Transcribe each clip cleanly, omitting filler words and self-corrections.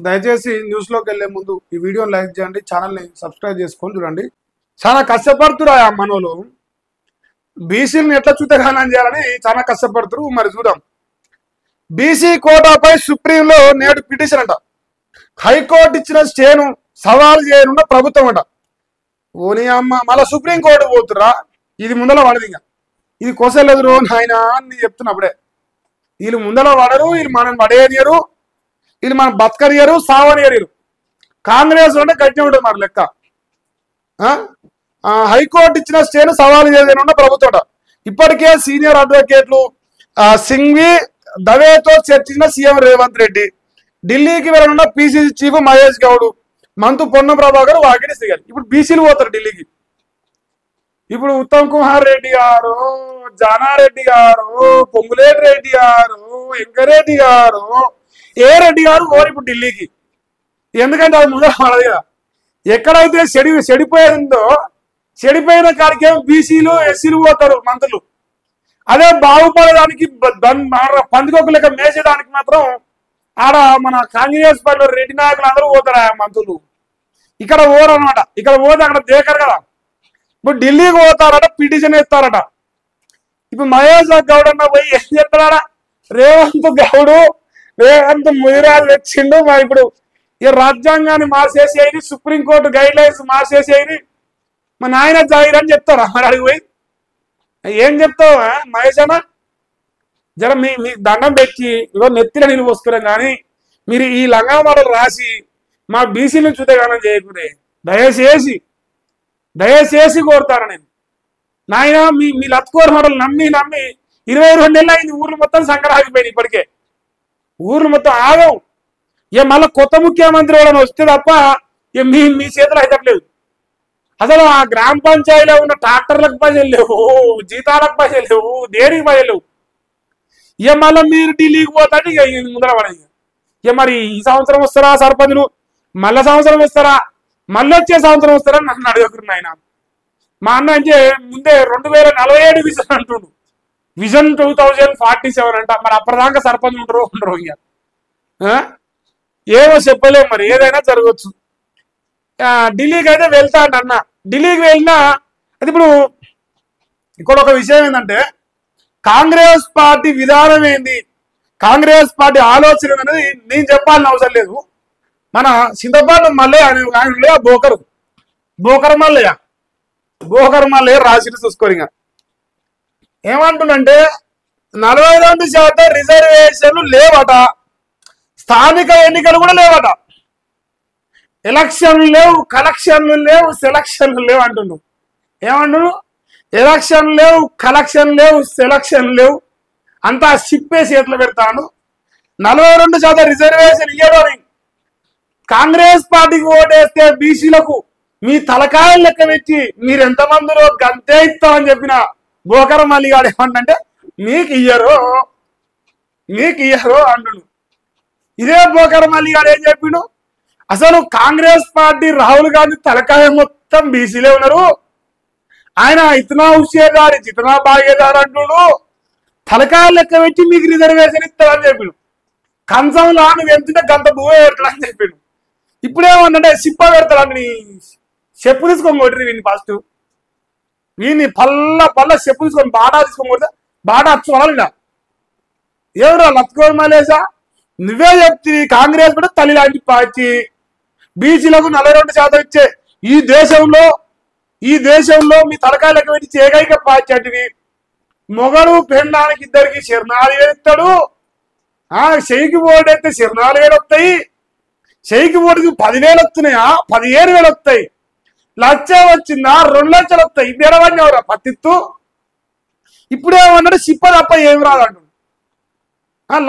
దయచేసి న్యూస్లోకి వెళ్లే ముందు ఈ వీడియోని లైక్ చేయండి, ఛానల్ని సబ్స్క్రైబ్ చేసుకొని చూడండి. చాలా కష్టపడుతురా మనోళ్ళు బీసీలను ఎట్లా చూతగానం చేయాలని చాలా కష్టపడుతురు. మరి చూద్దాం. బీసీ కోటాపై సుప్రీంలో నేడు పిటిషన్ అంట. హైకోర్టు ఇచ్చిన స్టేను సవాల్ చేయనున్న ప్రభుత్వం అంట. ఓని అమ్మ మళ్ళా సుప్రీంకోర్టు పోతురా. ఇది ముందల పడదు, ఇంకా ఇది కొసలెదురు నాయన అని చెప్తున్నప్పుడే. వీళ్ళు ముందల పడరు, వీళ్ళు మనం పడేయనియరు, వీళ్ళు మనం బతకనియరు, సావనియరు. కాంగ్రెస్ అంటే గట్టి ఉంటుంది మరి లెక్క. హైకోర్టు ఇచ్చిన స్టేను సవాలు చేయనున్న ప్రభుత్వం. ఇప్పటికే సీనియర్ అడ్వకేట్లు సింఘ్వి దవేతో చర్చించిన సీఎం రేవంత్ రెడ్డి, ఢిల్లీకి వెళ్ళనున్న పిసిసి చీఫ్ మహేష్ గౌడ్, మంతు పొన్నం ప్రభాకర్ వాకిడి దిగారు. ఇప్పుడు బీసీలు పోతారు ఢిల్లీకి. ఇప్పుడు ఉత్తమ్ కుమార్ రెడ్డి గారు, జానారెడ్డి గారు, పొంగులేటి రెడ్డి గారు, వెంకరెడ్డి గారు, ఏ రెడ్డి గారు పోరు ఇప్పుడు ఢిల్లీకి. ఎందుకంటే అది ముందర పడదు కదా. ఎక్కడైతే చెడిపోయిందో చెడిపోయిన కాడికేమో బీసీలు ఎస్సీలు పోతారు మంత్రులు. అదే బాగుపడడానికి పందికొక్కు లెక్క మేసేయడానికి మాత్రం ఆడ మన కాంగ్రెస్ పార్టీలో రెడ్డి నాయకులు అందరూ పోతారు ఆ మంత్రులు. ఇక్కడ పోరు అనమాట. ఇక్కడ పోతే అక్కడ దేకరు కదా. ఇప్పుడు ఢిల్లీకి పోతారట, పిటిషన్ ఇస్తారట. ఇప్పుడు మహేష్ గౌడ్ అన్న పోయి ఏం చెప్తారా, రేవంత్ ముదిరాజు తెచ్చిండు. మరి ఇప్పుడు ఈ రాజ్యాంగాన్ని మార్చేసి అయింది, సుప్రీంకోర్టు గైడ్ లైన్స్ మార్చేసి అయింది, మా నాయన జాగిర్ అని చెప్తారా మరి అడిగి పోయి? ఏం చెప్తావు మహేష్ అన్న? జర మీ దండం పెట్టి ఇగో నెత్తిన నీళ్ళు పోసుకున్నాం, కానీ మీరు ఈ లంగా మాటలు రాసి మా బీసీలను చూతగానం చేయకూడే. దయచేసి కోరుతాను నేను. నాయన మీ లత్కోరు మాటలు నమ్మి 22 నెలలు అయింది. ఊర్లు మొత్తం సంకరాగిపోయింది. ఇప్పటికే ఊర్లు మొత్తం ఆగం. ఇక మళ్ళీ కొత్త ముఖ్యమంత్రి వాళ్ళని వస్తే తప్ప ఇక మీ చేతులు అయితట్లేదు. అసలు ఆ గ్రామ పంచాయతీలో ఉన్న ట్రాక్టర్లకు పైసలు లేవు, జీతాలకు పైసలు లేవు, దేనికి పైసలు లేవు. ఇక మళ్ళీ మీరు ఢిల్లీకి పోతాంటే ఇక ముందర పడేది. ఇక మరి ఈ సంవత్సరం వస్తారా సర్పంచులు, మళ్ళా సంవత్సరం వస్తారా, మళ్ళీ వచ్చే సంవత్సరం వస్తారా నన్ను అడుగుతున్నా ఆయన. మా అన్న అంటే ముందే 2047 విజన్ అంటుండు. విజన్ 2047 అంట. మరి అప్పటిదాకా సర్పంచ్ ఉండరు ఇక ఏమో చెప్పలేము. మరి ఏదైనా జరగచ్చు. ఢిల్లీకి అయితే వెళ్తాడు అన్న. ఢిల్లీకి వెళ్ళినా అది ఇప్పుడు ఇక్కడ ఒక విషయం ఏంటంటే, కాంగ్రెస్ పార్టీ విధానం ఏంది, కాంగ్రెస్ పార్టీ ఆలోచన అనేది నేను చెప్పాలని అవసరం లేదు. మన చింతపాటు మల్లయ్య బోకర్ మల్లయ్య రాసి చూసుకోరు. ఇంకా ఏమంటుండంటే 42% రిజర్వేషన్లు లేవట, స్థానిక ఎన్నికలు కూడా లేవట, ఎలక్షన్లు లేవు, కలెక్షన్లు లేవు, సెలక్షన్లు లేవు అంటుండు. ఏమంటున్నాడు? ఎలక్షన్ లేవు, కలెక్షన్ లేవు, సెలక్షన్ లేవు, అంతా సిప్పే చేతులు పెడతాను. 42% రిజర్వేషన్ ఇవ్వడం. కాంగ్రెస్ పార్టీకి ఓటేస్తే బీసీలకు మీ తలకాయలు లెక్క పెట్టి మీరు ఎంతమందిలో గంతే ఇస్తామని చెప్పిన బోకర్ మల్లిగాడు ఏమంటే మీకు ఇయ్యరు అంటుడు. ఇదే బోకర్ మల్లిగాడు ఏం చెప్పిండు, అసలు కాంగ్రెస్ పార్టీ రాహుల్ గాంధీ తలకాయ మొత్తం బీసీలే ఉన్నారు, ఆయన ఇతనా హుషేదారు జితనా బాగేదారు అంటుడు, తలకాయ లెక్క పెట్టి మీకు రిజర్వేషన్ ఇస్తారని చెప్పిండు. కంచంలో నువ్వు ఎంతుంటే గంత భూమి పెడతాడని చెప్పిండు. ఇప్పుడేమన్నంటే సిప్ప పెడతాడని చెప్పు తీసుకొని కొట్టిరు వీడిని. ఫస్ట్ వీడిని పల్ల చెప్పు తీసుకొని బాటా తీసుకొని కొడితే బాటా వచ్చుకోవాలి. ఇలా ఎవరు లత్కోర్ మలేసా నువ్వే చెప్తివి. కాంగ్రెస్ కూడా తల్లి లాంటి పార్టీ, బీసీలకు 42% ఇచ్చే ఈ దేశంలో మీ తలకాయ లెక్క పెట్టి ఏకైక పార్టీ అంటివి. మొగడు పెండానికి ఇద్దరికి 4,000 ఇస్తాడు. షెయికి ఓటు అయితే 4,000 వస్తాయి. షెయికి ఓటుకి 10,000 వస్తున్నాయా, 15,000 వస్తాయి. లక్ష వచ్చిందా, 2 లక్షలు వస్తాయి. ఇప్పుడు ఎడవన్నీ ఎవరా పత్తిత్తు. ఇప్పుడేమన్నాడు సిప్ప తప్ప ఏమి రాదంటు.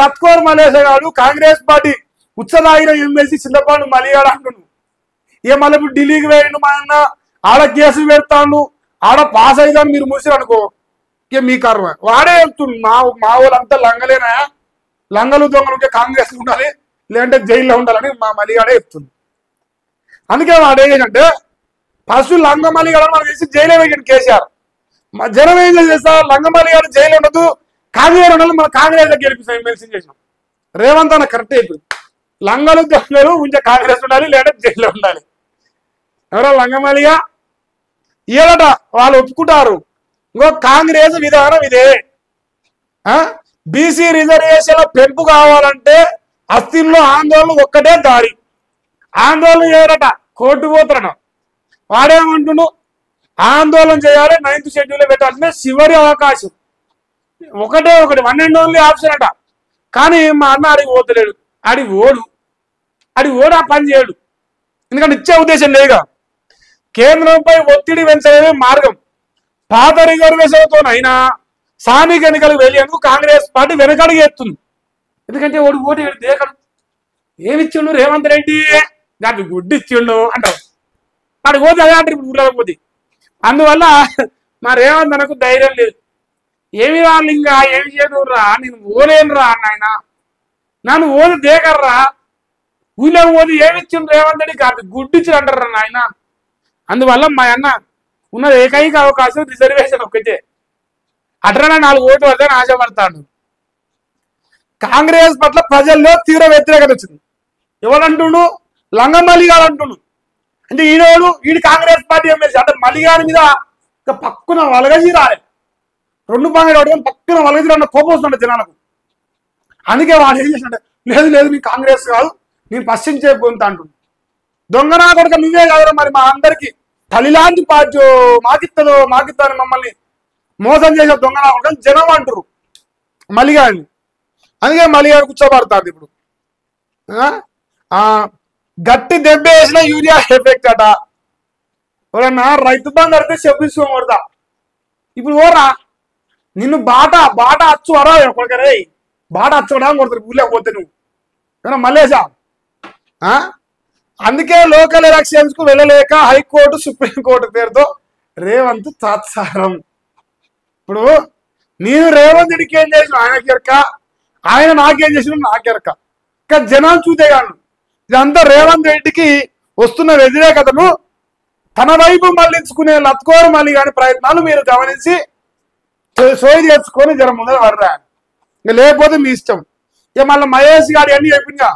లత్కోర్ మలేసా గాడు కాంగ్రెస్ పార్టీ ఉత్సదాగిన ఎమ్మెల్సీ చింతపాడు మలిగాడు అంటుండు. ఇక మళ్ళీ ఇప్పుడు ఢిల్లీకి వేయండు మా అన్న, ఆడ కేసు పెడతాడు, ఆడ పాస్ అయిదాన్ని మీరు మూసారు అనుకో, ఇక మీ కర్మ. వాడే చెప్తుండు మా వాళ్ళంతా లంగలేనా, లంగలు దొంగలు ఉంటే కాంగ్రెస్ ఉండాలి, లేదంటే జైల్లో ఉండాలని మా మలిగాడే చెప్తుంది. అందుకే వాడు ఏంటంటే ఫస్ట్ లంగ మలిగాడని మనకు తెలిసి జైలు వేయండి కేసీఆర్. జనం ఏం చేస్తా, లంగ మలిగాడు జైలు ఉండదు, కాంగ్రెస్ ఉండాలి, మన కాంగ్రెస్ గెలిపిస్తాం ఎమ్మెల్సీ చేసినాం. రేవంత్ అన్న కరెక్ట్ అయిపోయింది. లంగలు దొంగలు ఉంచే కాంగ్రెస్ ఉండాలి, లేదా జైల్లో ఉండాలి. ఎవరో లంగమలిగా ఇయ్యాలట, వాళ్ళు ఒప్పుకుంటారు. ఇంకో కాంగ్రెస్ విధానం ఇదే. బీసీ రిజర్వేషన్ల పెంపు కావాలంటే అస్థిల్లో ఆందోళన ఒక్కటే దారి. ఆందోళన చేయరట, కోర్టు పోతారట. వాడేమంటుండు, ఆందోళన చేయాలి, 9th షెడ్యూల్ పెట్టాల్సిన చివరి అవకాశం. ఒకటే ఒకటి, 1 and only ఆప్షన్ అట. కానీ మా అన్న అడిగి పోతలేడు. అడిగి ఓడు ఆ పని చేయడు. ఎందుకంటే ఇచ్చే ఉద్దేశం లేదుగా. కేంద్రంపై ఒత్తిడి పెంచడమే మార్గం. పాత రిజర్వేషన్తోనైనా స్థానిక ఎన్నికలకు వెళ్ళేందుకు కాంగ్రెస్ పార్టీ వెనకడుగు ఎత్తుంది. ఎందుకంటే ఓటు దేకడు. ఏమిచ్చిండు రేవంత్ రెడ్డి, దానికి గుడ్డు ఇచ్చిండు అంటారు. వాడికి పోతే అదే అంటారు ఇప్పుడు ఊళ్ళకి పోతే. అందువల్ల మా రేవంత్ మనకు ధైర్యం లేదు. ఏమి రాళ్ళు ఇంకా ఏమి చేయదురా, నేను ఓలేనురా నాయన, నన్ను ఓది దేకర్రా, ఊళ్ళోకి పోతే ఏమిచ్చిండు రేవంత్ రెడ్డి, కాదు గుడ్డు ఇచ్చి అంటారా నాయన. అందువల్ల మా అన్న ఉన్నది ఏకైక అవకాశం రిజర్వేషన్ ఒక్కటే. అట్లా 4 ఓట్లు వద్దని ఆశపడతాడు. కాంగ్రెస్ పట్ల ప్రజల్లో తీవ్ర వ్యతిరేకత వచ్చింది. ఎవరంటుండు, లంగమల్లిగాడు అంటుండు. అంటే ఈడు కాంగ్రెస్ పార్టీ ఎమ్మెల్సీ అంటే మల్లిగాడి మీద పక్కన వలగజీ రాలే, 2 పాయింట్ పక్కన వలగజీ అన్న కోపం వస్తుండే జనాలకు. అందుకే వాడు ఏం చేసినట్టే, లేదు నీ కాంగ్రెస్ కాదు, నేను పశ్చించే పొందుతా అంటుండు. దొంగనా కొడుక నువ్వే కాదురా మరి మా అందరికి తల్లిలాంటి పార్టీ మాకిస్తాను మమ్మల్ని మోసం చేసే దొంగనా కొడుక జనం అంటారు మల్లిగాడిని. అందుకే మల్లిగాడు కూర్చోబడతాడు. ఇప్పుడు గట్టి దెబ్బ వేసిన యూరియా ఎఫెక్ట్ అట. ఎవరన్నా రైతు బంధు అడితే చెప్పిసుకోమడతా. ఇప్పుడు ఓరా నిన్ను బాట అచ్చు అరా కొడుకరే, బాట అచ్చుకోడా కొడతారు ఊళ్ళకపోతే నువ్వు మల్లేసా. అందుకే లోకల్ ఎలక్షన్స్ కు వెళ్ళలేక హైకోర్టు సుప్రీంకోర్టు పేరుతో రేవంత్ తాత్సారం. ఇప్పుడు నేను రేవంత్ రెడ్డికి ఏం చేసిన ఆయనకెరక, ఆయన నాకేం చేసిన నాకెరక. ఇంకా జనాలు చూసేగాను. ఇదంతా రేవంత్ రెడ్డికి వస్తున్న వ్యతిరేకతను తన వైపు మళ్లించుకునే లత్కోరు మళ్ళీ కాని ప్రయత్నాలు మీరు గమనించి సోయి తెచ్చుకొని జర ముందర పడరా. ఇంకా లేకపోతే మీ ఇష్టం. ఇక మళ్ళీ మహేష్ గారు అన్ని చెప్పిందిగా,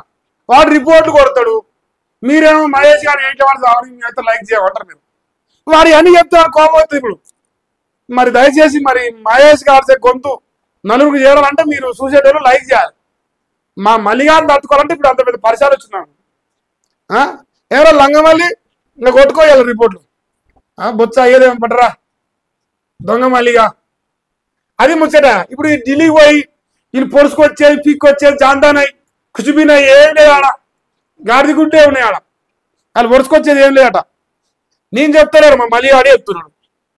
వాడు రిపోర్ట్లు కొడతాడు, మీరేమో మహేష్ గారు ఏంటో అయితే లైక్ చేయమంటారు. మీరు వాడు అన్ని చెప్తారు, కోపం అవుతుంది. ఇప్పుడు మరి దయచేసి మరి మహేష్ గారి గొంతు నలుగురికి చేయాలంటే మీరు చూసేటోళ్ళు లైక్ చేయాలి. మా మల్లిగారిని తట్టుకోవాలంటే ఇప్పుడు అంత పెద్ద పరిసరాలు వచ్చినాను. ఎవరో లంగమల్లి ఇంకా కొట్టుకోవాలి రిపోర్ట్లు. బొచ్చ అయ్యేదేమో పట్టరా దొంగ మల్లిగా, అది ముచ్చట. ఇప్పుడు ఈ ఢిల్లీకి పోయి వీళ్ళు పొడుచుకొచ్చేది, పీక్కొచ్చేది, జాంతానాయి, కుచుబీనాయి ఏం లేదు ఆడ. గాడిది గుడ్డే ఉన్నాయి ఆడ. వాళ్ళు పొడుచుకొచ్చేది ఏం లేదట. నేను చెప్తలేరు, మా మల్లిగాడే చెప్తున్నాడు.